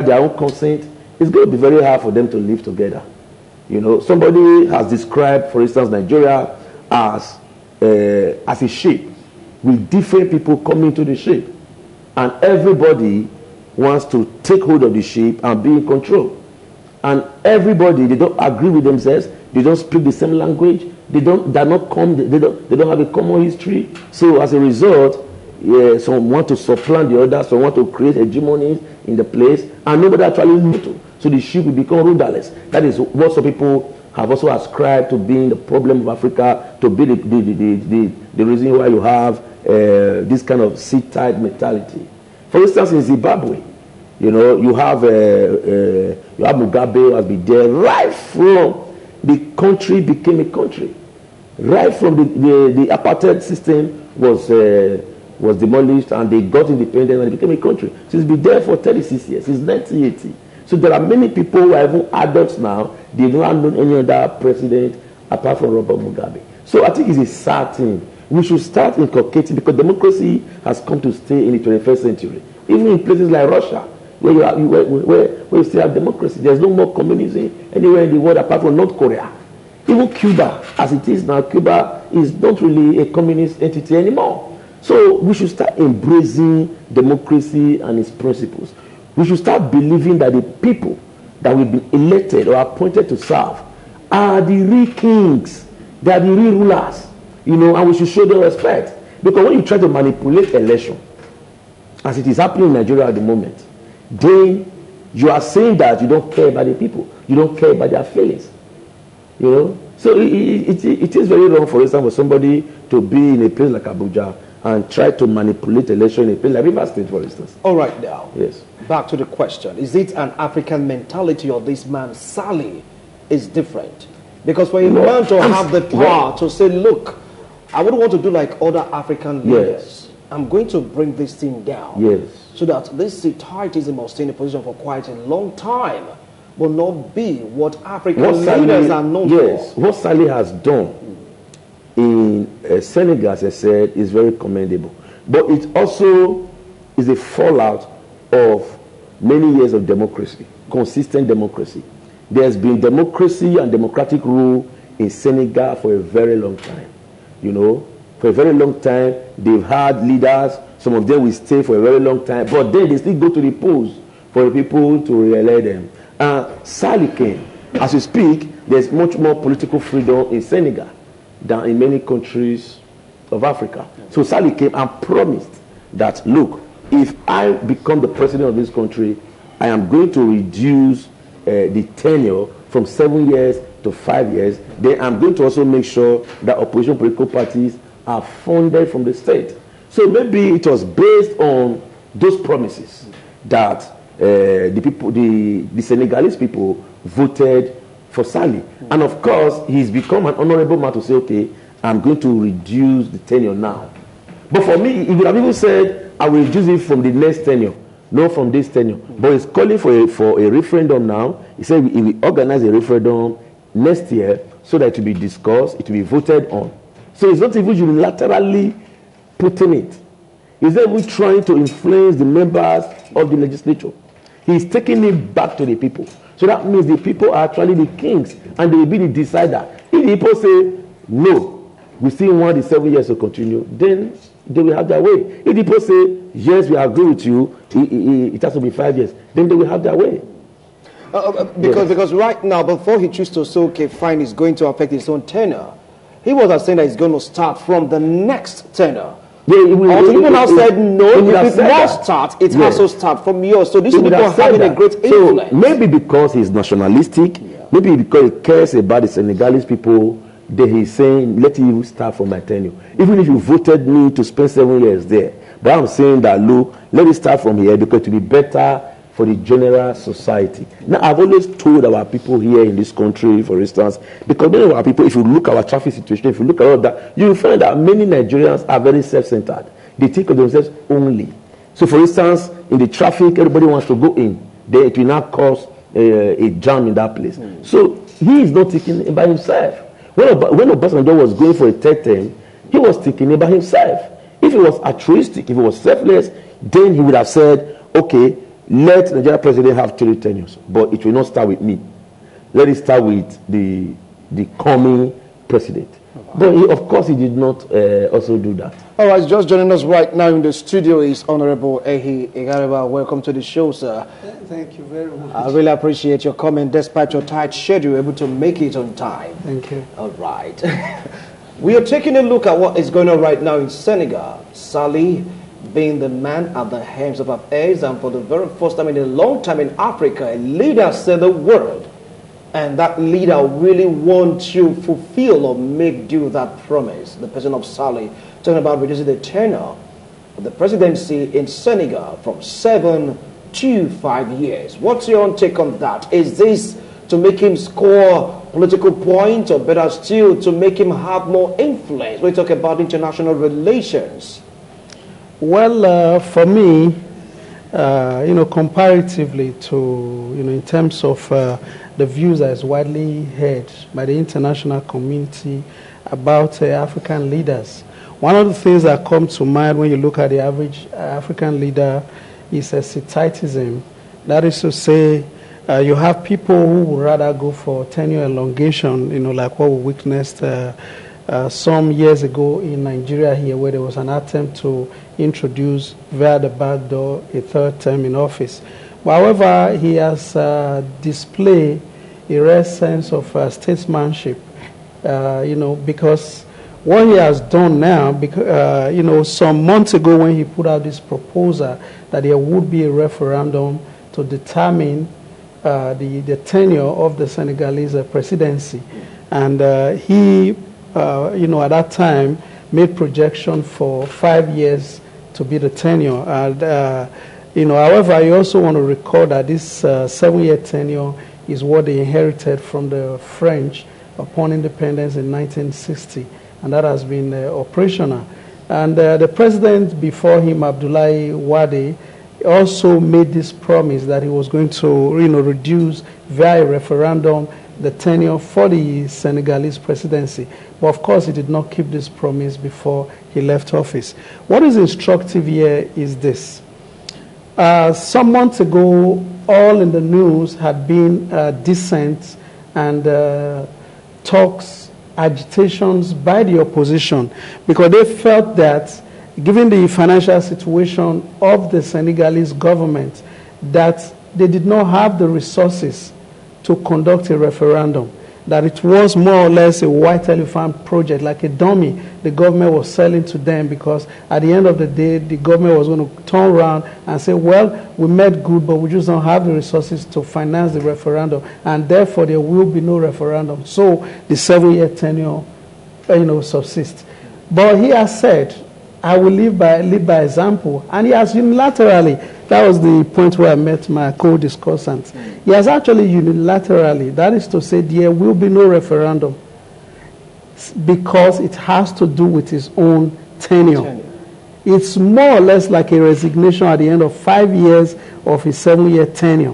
their own consent, it's going to be very hard for them to live together. You know, somebody has described, for instance, Nigeria as a ship with different people coming to the ship, and everybody wants to take hold of the ship and be in control. And everybody, they don't agree with themselves. They don't speak the same language. They don't have a common history. So as a result, some want to supplant the other, some want to create hegemony in the place, and nobody actually knows to. So the ship will become rudderless. That is what some people have also ascribed to being the problem of Africa, to be the reason why you have this kind of seat-tight mentality. For instance, in Zimbabwe, you know, you have Mugabe who has been there right from the country became a country. Right from the apartheid system was demolished and they got independent and it became a country. So it's been there for 36 years, since 1980. So there are many people who are even adults now, they don't know any other president apart from Robert Mugabe. So I think it's a sad thing. We should start inculcating, because democracy has come to stay in the 21st century. Even in places like Russia, where you still have democracy, there's no more communism anywhere in the world apart from North Korea. Even Cuba, as it is now, Cuba is not really a communist entity anymore. So we should start embracing democracy and its principles. We should start believing that the people that we've been elected or appointed to serve are the real kings. They are the real rulers, you know, and we should show them respect. Because when you try to manipulate election, as it is happening in Nigeria at the moment, then you are saying that you don't care about the people. You don't care about their feelings. You know? So it is very wrong, for instance, for somebody to be in a place like Abuja and try to manipulate election in a place like Rivers State, for instance. All right, now. Yes. Back to the question. Is it an African mentality, or this man, Sally, is different? Because when you learn to have the power to say, look, I wouldn't want to do like other African leaders. Yes. I'm going to bring this thing down. Yes. So that this setiatism will stay in a position for quite a long time will not be what African leaders are known for. Yes. What Sally has done in Senegal, as I said, is very commendable. But it also is a fallout of many years of democracy, consistent democracy. There's been democracy and democratic rule in Senegal for a very long time. You know, for a very long time, they've had leaders. Some of them will stay for a very long time, but then they still go to the polls for the people to re-elect them. Sally came. As we speak, there's much more political freedom in Senegal than in many countries of Africa. So Sally came and promised that, look, if I become the president of this country, I am going to reduce the tenure from 7 years to 5 years. Then I'm going to also make sure that opposition political parties are funded from the state. So maybe it was based on those promises that the Senegalese people voted for Sally. And of course, he's become an honorable man to say, okay, I'm going to reduce the tenure now. But for me, he would have even said, I will reduce it from the next tenure, not from this tenure. But he's calling for a referendum now. He said he will organize a referendum next year so that it will be discussed, it will be voted on. So he's not even unilaterally putting it. He's not even trying to influence the members of the legislature. He's taking it back to the people. So that means the people are actually the kings and they will be the decider. If the people say, no, we still want the 7 years to continue, then they will have their way. If the people say, yes, we agree with you, it has to be 5 years, then they will have their way. Because right now, before he chooses to say, okay, fine, it's going to affect his own tenure, he was saying that it's going to start from the next tenure. Yeah, people now said no, if it must start, it has to start from yours. So these people are having a great influence. So maybe because he's nationalistic, maybe because he cares about the Senegalese people, then he's saying, let you start from my tenure. Even if you voted me to spend 7 years there. But I'm saying that, look, let it start from here because it will be better for the general society. Now, I've always told our people here in this country, for instance, because many of our people, if you look at our traffic situation, if you look at all of that, you will find that many Nigerians are very self-centered. They think of themselves only. So, for instance, in the traffic, everybody wants to go in. Then it will not cause a jam in that place. So, he is not thinking about himself. When Obasanjo was going for a third term, he was thinking about himself. If he was altruistic, if he was selfless, then he would have said, okay, let the Nigerian president have 3 tenures, but it will not start with me. Let it start with the coming president. But of course, he did not also do that. All right, just joining us right now in the studio is Honorable Ehi Igariba. Welcome to the show, sir. Thank you very much. I really appreciate your comment. Despite your tight schedule, able to make it on time. Thank you. All right. We are taking a look at what is going on right now in Senegal. Sali being the man at the helm of affairs, and for the very first time in a long time in Africa, a leader said the word. And that leader really wants to fulfill or make due that promise. The president of Sali talking about reducing the tenure of the presidency in Senegal from 7 to 5 years. What's your own take on that? Is this to make him score political points, or better still, to make him have more influence? We talk about international relations. Well, for me, comparatively to, in terms of the views that is widely held by the international community about African leaders, one of the things that come to mind when you look at the average African leader is asceticism. That is to say, you have people who would rather go for tenure elongation, like what we witnessed some years ago in Nigeria here, where there was an attempt to introduce via the back door a 3rd term in office. However, he has displayed a rare sense of statesmanship, because what he has done now, because, some months ago when he put out this proposal that there would be a referendum to determine the tenure of the Senegalese presidency. And he, at that time, made projection for 5 years to be the tenure. And, however, I also want to recall that this 7-year tenure is what they inherited from the French upon independence in 1960. And that has been operational. And the president before him, Abdoulaye Wade, also made this promise that he was going to reduce via referendum the tenure for the Senegalese presidency. But of course, he did not keep this promise before he left office. What is instructive here is this. Some months ago, all in the news had been dissent and talks, agitations by the opposition, because they felt that given the financial situation of the Senegalese government, that they did not have the resources to conduct a referendum, that it was more or less a white elephant project, like a dummy the government was selling to them, because at the end of the day, the government was going to turn around and say, well, we made good, but we just don't have the resources to finance the referendum, and therefore there will be no referendum. So the 7-year tenure, subsists. But he has said, I will lead by example. And he has unilaterally, that was the point where I met my co-discussant. He has actually unilaterally, that is to say, there will be no referendum because it has to do with his own tenure. It's more or less like a resignation at the end of 5 years of his 7-year tenure.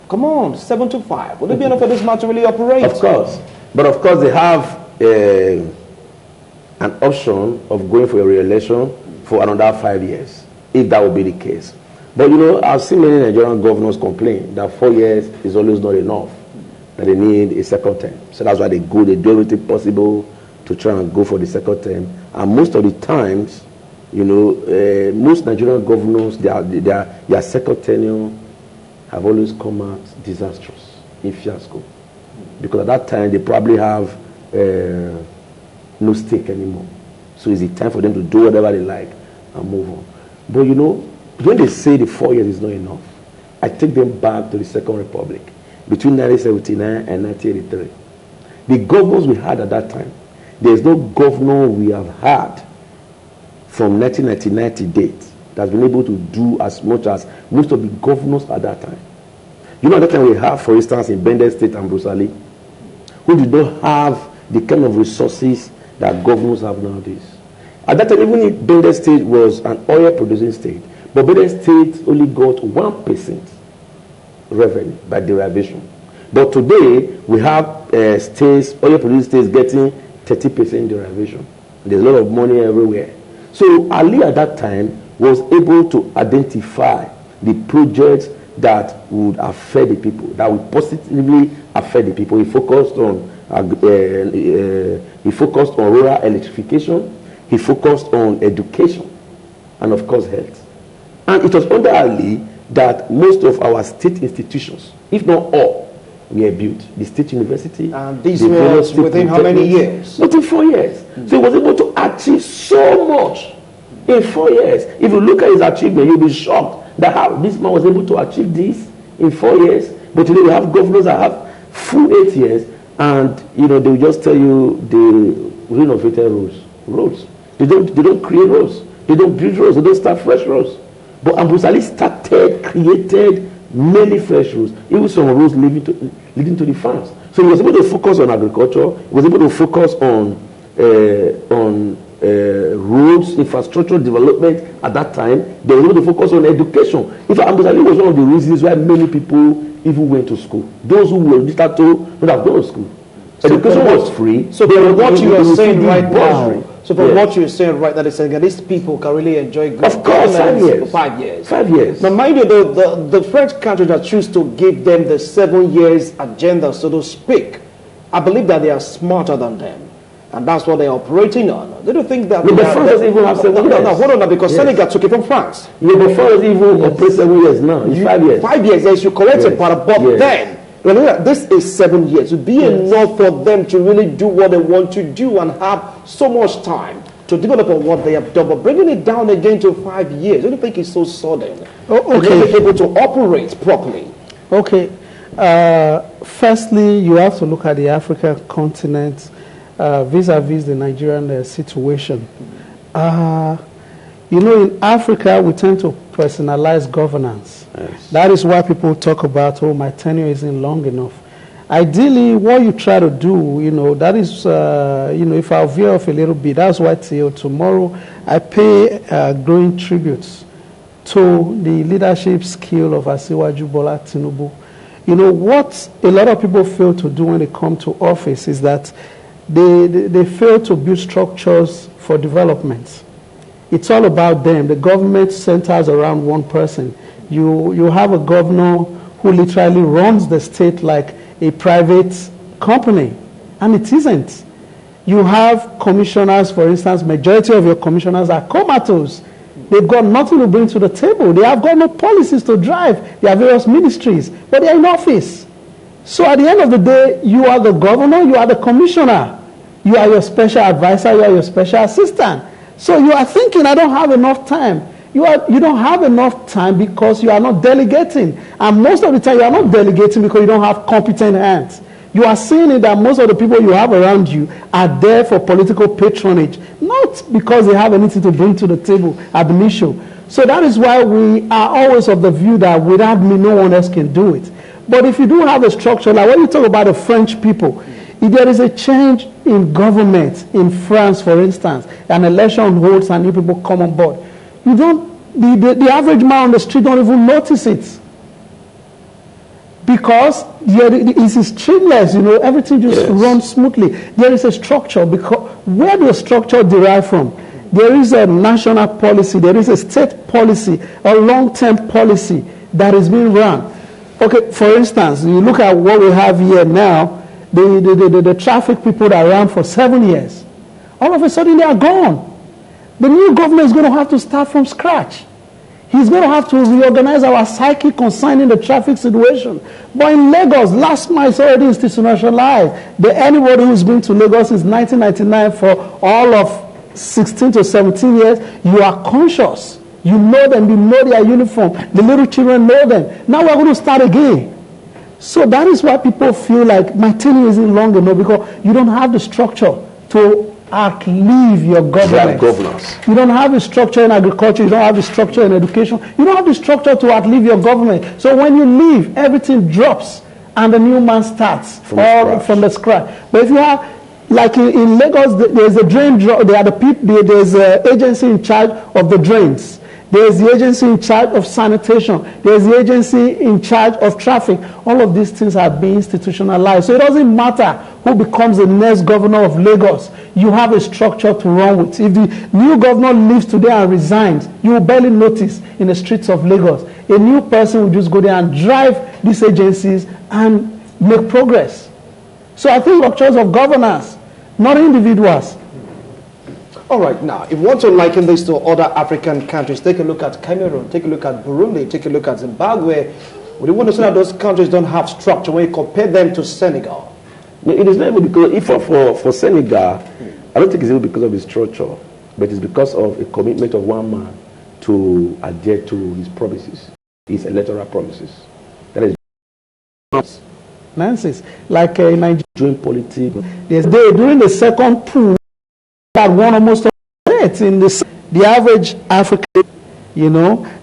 Come on, 7 to 5. Would it be enough for this man to really operate? Of course. But of course, they have an option of going for a re-election for another 5 years, if that would be the case. But I've seen many Nigerian governors complain that 4 years is always not enough, that they need a second term. So that's why they do everything possible to try and go for the second term. And most of the times, most Nigerian governors, their second tenure have always come out disastrous, in fiasco. Because at that time, they probably have no stake anymore. So it's the time for them to do whatever they like and move on. But when they say the 4 years is not enough, I take them back to the Second Republic between 1979 and 1983. The governors we had at that time, there is no governor we have had from 1999 to date that has been able to do as much as most of the governors at that time. At that time we have, for instance, in Bendel State and Brusali, who did not have the kind of resources that governors have nowadays. At that time, even if Bendel State was an oil producing state, but Bendel State only got 1% revenue by derivation. But today, we have states, oil producing states getting 30% derivation. There's a lot of money everywhere. So Ali at that time was able to identify the projects that would affect the people, that would positively affect the people. He focused on rural electrification. He focused on education, and of course health. And it was under Ali that most of our state institutions, if not all, were built. The state university. And these were within how many years? Within 4 years. So he was able to achieve so much in 4 years. If you look at his achievement, you'll be shocked that how this man was able to achieve this in 4 years. But today we have governors that have full 8 years, and they will just tell you they renovated roads. They don't create roads. They don't build roads. They don't start fresh roads. But Ambusali created many fresh roads, even some roads leading to the farms. So he was able to focus on agriculture. He was able to focus on roads, infrastructure development at that time. They were able to focus on education. In fact, Ambusali was one of the reasons why many people even went to school. Those who were literature would have gone to school. Education was free. So from what you are saying right now, what you're saying right now, is saying that these people can really enjoy good of course, 5 years. For 5 years. 5 years. Now, mind you, the French country that choose to give them the 7 years agenda, so to speak, I believe that they are smarter than them. And that's what they're operating on. They don't think that... No, but France doesn't even have 7 years. No, hold on now, because Senegal took it from France. Yeah, but France even operates 7 years now. It's 5 years. 5 years, yes, you correct it, but then... This is 7 years. It would be enough for them to really do what they want to do and have so much time to develop on what they have done. But bringing it down again to 5 years, I don't think it's so sudden. Okay. To be able to operate properly. Okay. Firstly, you have to look at the African continent vis-a-vis the Nigerian situation. In Africa, we tend to personalize governance. Yes. That is why people talk about, my tenure isn't long enough. Ideally, what you try to do, that is, if I'll veer off a little bit, that's why till tomorrow I pay growing tributes to the leadership skill of Asiwaju Bola Tinubu. What a lot of people fail to do when they come to office is that they fail to build structures for development. It's all about them. The government centers around one person. You have a governor who literally runs the state like a private company, and it isn't. You have commissioners, for instance, majority of your commissioners are comatose. They've got nothing to bring to the table. They have got no policies to drive. They have various ministries, but they're in office. So at the end of the day, you are the governor, you are the commissioner. You are your special advisor, you are your special assistant. So you are thinking, I don't have enough time. You don't have enough time because you are not delegating. And most of the time, you are not delegating because you don't have competent hands. You are seeing it that most of the people you have around you are there for political patronage, not because they have anything to bring to the table at the issue. So that is why we are always of the view that without me, no one else can do it. But if you do have a structure, like when you talk about the French people, if there is a change in government in France, for instance, an election holds and new people come on board, the average man on the street don't even notice it. Because it's streamless, everything just runs smoothly. There is a structure. Because where does structure derive from? There is a national policy, there is a state policy, a long-term policy that is being run. Okay, for instance, you look at what we have here now, the traffic people that ran for 7 years. All of a sudden they are gone. The new government is going to have to start from scratch. He's going to have to reorganize our psyche concerning the traffic situation. But in Lagos, last mile is already institutionalized. Anybody who's been to Lagos since 1999 for all of 16 to 17 years, you are conscious. You know them, you know their uniform. The little children know them. Now we're going to start again. So that is why people feel like my tenure isn't long enough, because you don't have the structure to outlive your government. You don't have a structure in agriculture, you don't have a structure in education, you don't have the structure to outlive your government. So when you leave, everything drops and the new man starts from the scratch. But if you have, like in Lagos, there's a drain, there's an agency in charge of the drains. There's the agency in charge of sanitation. There's the agency in charge of traffic. All of these things are being institutionalized. So it doesn't matter who becomes the next governor of Lagos. You have a structure to run with. If the new governor leaves today and resigns, you will barely notice in the streets of Lagos. A new person will just go there and drive these agencies and make progress. So I think structures of governance, not individuals. All right, now, if you want to liken this to other African countries, take a look at Cameroon, take a look at Burundi, take a look at Zimbabwe. Would you want to say that those countries don't have structure when you compare them to Senegal? No, it is not even because, if for Senegal, I don't think it's even because of the structure, but it's because of a commitment of one man to adhere to his promises, his electoral promises. That is Nancy's like in Nigeria during politics. During the second pool, that won almost it in the average African,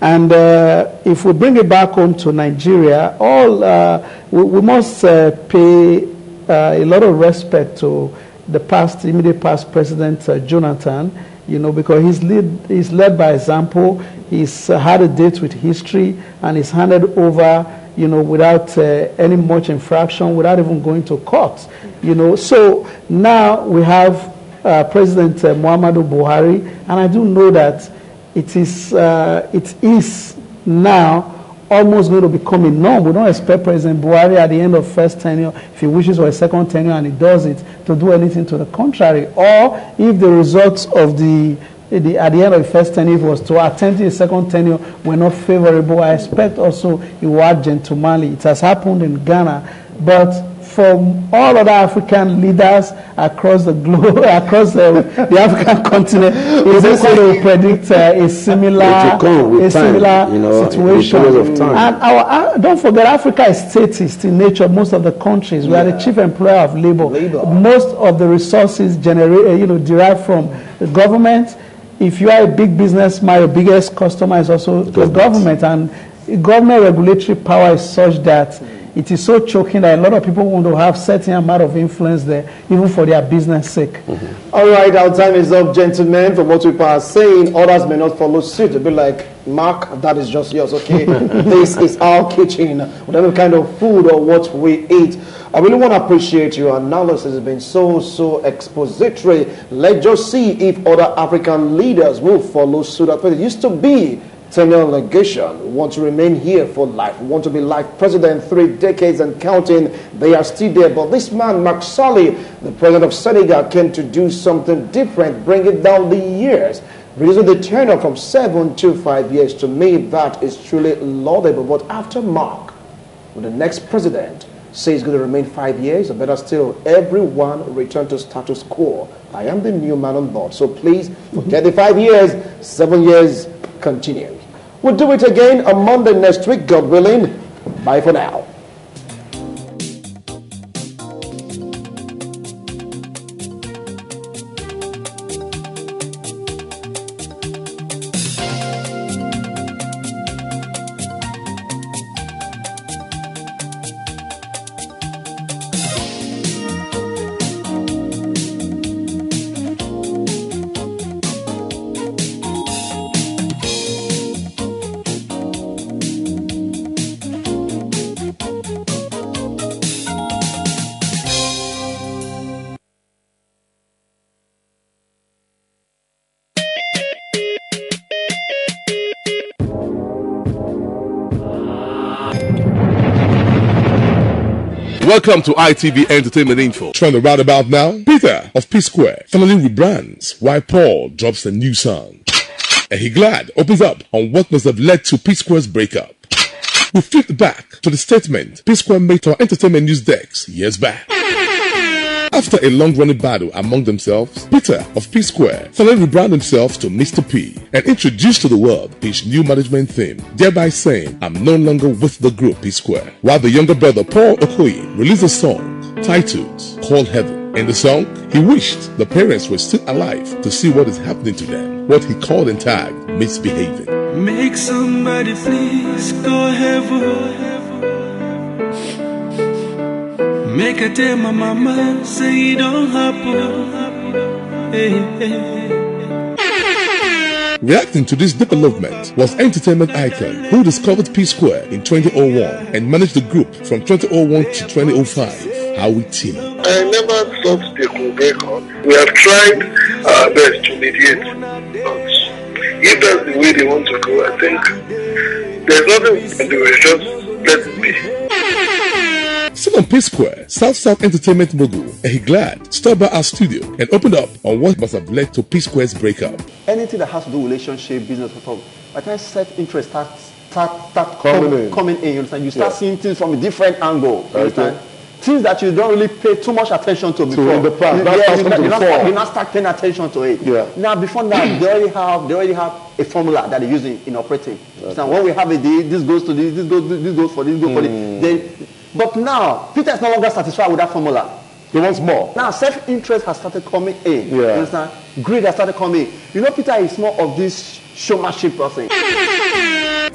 and if we bring it back home to Nigeria, we must pay a lot of respect to the immediate past President Jonathan, because he's led by example. He's had a date with history, and he's handed over, without any much infraction, without even going to court. So now we have President Muhammadu Buhari, and I do know that it is now almost going to become a norm. We don't expect President Buhari at the end of first tenure, if he wishes for a second tenure and he does it, to do anything to the contrary. Or if the results of at the end of the first tenure, if he was to attempt a second tenure, were not favorable, I expect also he will act gentlemanly. It has happened in Ghana, but from all other African leaders across the globe, across the African continent, is also to predict a similar situation. And don't forget, Africa is statist in nature. Most of the countries, we are the chief employer of labor. Most of the resources derived from the government. If you are a big businessman, your biggest customer is also the government, and government regulatory power is such that it is so choking that a lot of people want to have certain amount of influence there, even for their business sake. All right, our time is up, gentlemen. From what people are saying, others may not follow suit. They'll be like, Mark, that is just yours, okay? This is our kitchen. Whatever kind of food or what we eat. I really want to appreciate your analysis. It's been so expository. Let's just see if other African leaders will follow suit. It used to be tenure legation, want to remain here for life, want to be life president, 3 decades and counting. They are still there. But this man, Macky Sall, the president of Senegal, came to do something different, bring it down the years, reducing the tenure from 7 to 5 years. To me, that is truly laudable. But after Mark, when the next president says he's going to remain 5 years, or better still, everyone return to status quo. I am the new man on board. So please forget the 5 years, 7 years, continue. We'll do it again on Monday next week, God willing. Bye for now. Welcome to ITV Entertainment Info. Trend right about now, Peter of P Square finally rebrands while Paul drops a new song. And he glad opens up on what must have led to P Square's breakup. We flipped back to the statement P Square made to our entertainment news decks years back. After a long-running battle among themselves, Peter of P Square finally rebranded himself to Mr. P and introduced to the world his new management theme, thereby saying, "I'm no longer with the group P Square." While the younger brother Paul Okoye released a song titled Called Heaven. In the song, he wished the parents were still alive to see what is happening to them, what he called and tagged misbehaving. Make somebody please go heaven. Make her tell my mama, say it don't happen. Hey, hey. Reacting to this development was entertainment icon who discovered P-Square in 2001 and managed the group from 2001 to 2005, Howie T. I never thought they could break up. We have tried our best to mediate, but if that's the way they want to go, I think there's nothing we can do. It's just let it be. Still on P-Square, South Entertainment mogul Ehiglad stopped by our studio and opened up on what must have led to P-Square's breakup. Anything that has to do with relationship, business, by the time self-interest start coming in, you understand? You start seeing things from a different angle, you understand? Things that you don't really pay too much attention to before. In the past, you not start paying attention to it. Yeah. Now, before that, they already have a formula that they use in operating. So when we have a deal, this goes to this goes for this. But now, Peter is no longer satisfied with that formula. He wants more. Now, self-interest has started coming in. Yeah. You understand? Greed has started coming in. You know, Peter is more of this showmanship person.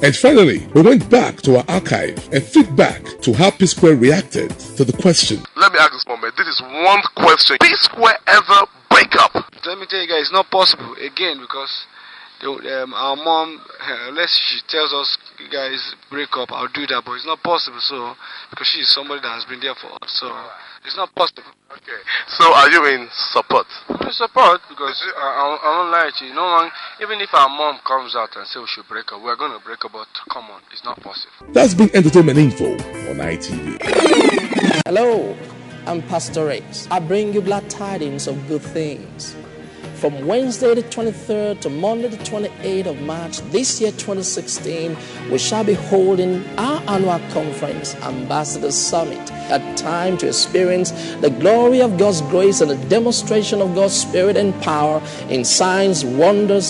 And finally, we went back to our archive and feedback to how P-Square reacted to the question. Let me ask this moment. This is one question. P-Square ever break up? Let me tell you guys, it's not possible. Again, because our mom, unless she tells us, you guys break up, I'll do that. But it's not possible. So, because she's somebody that has been there for us. So, it's not possible. Okay. So are you in support? In support, because I won't lie to you. No one, even if our mom comes out and says we should break up, we're going to break up. But come on, it's not possible. That's been Entertainment Info on ITV. Hello, I'm Pastor X. I bring you glad tidings of good things. From Wednesday the 23rd to Monday the 28th of March this year 2016, we shall be holding our annual conference, Ambassador Summit, a time to experience the glory of God's grace and the demonstration of God's Spirit and power in signs, wonders,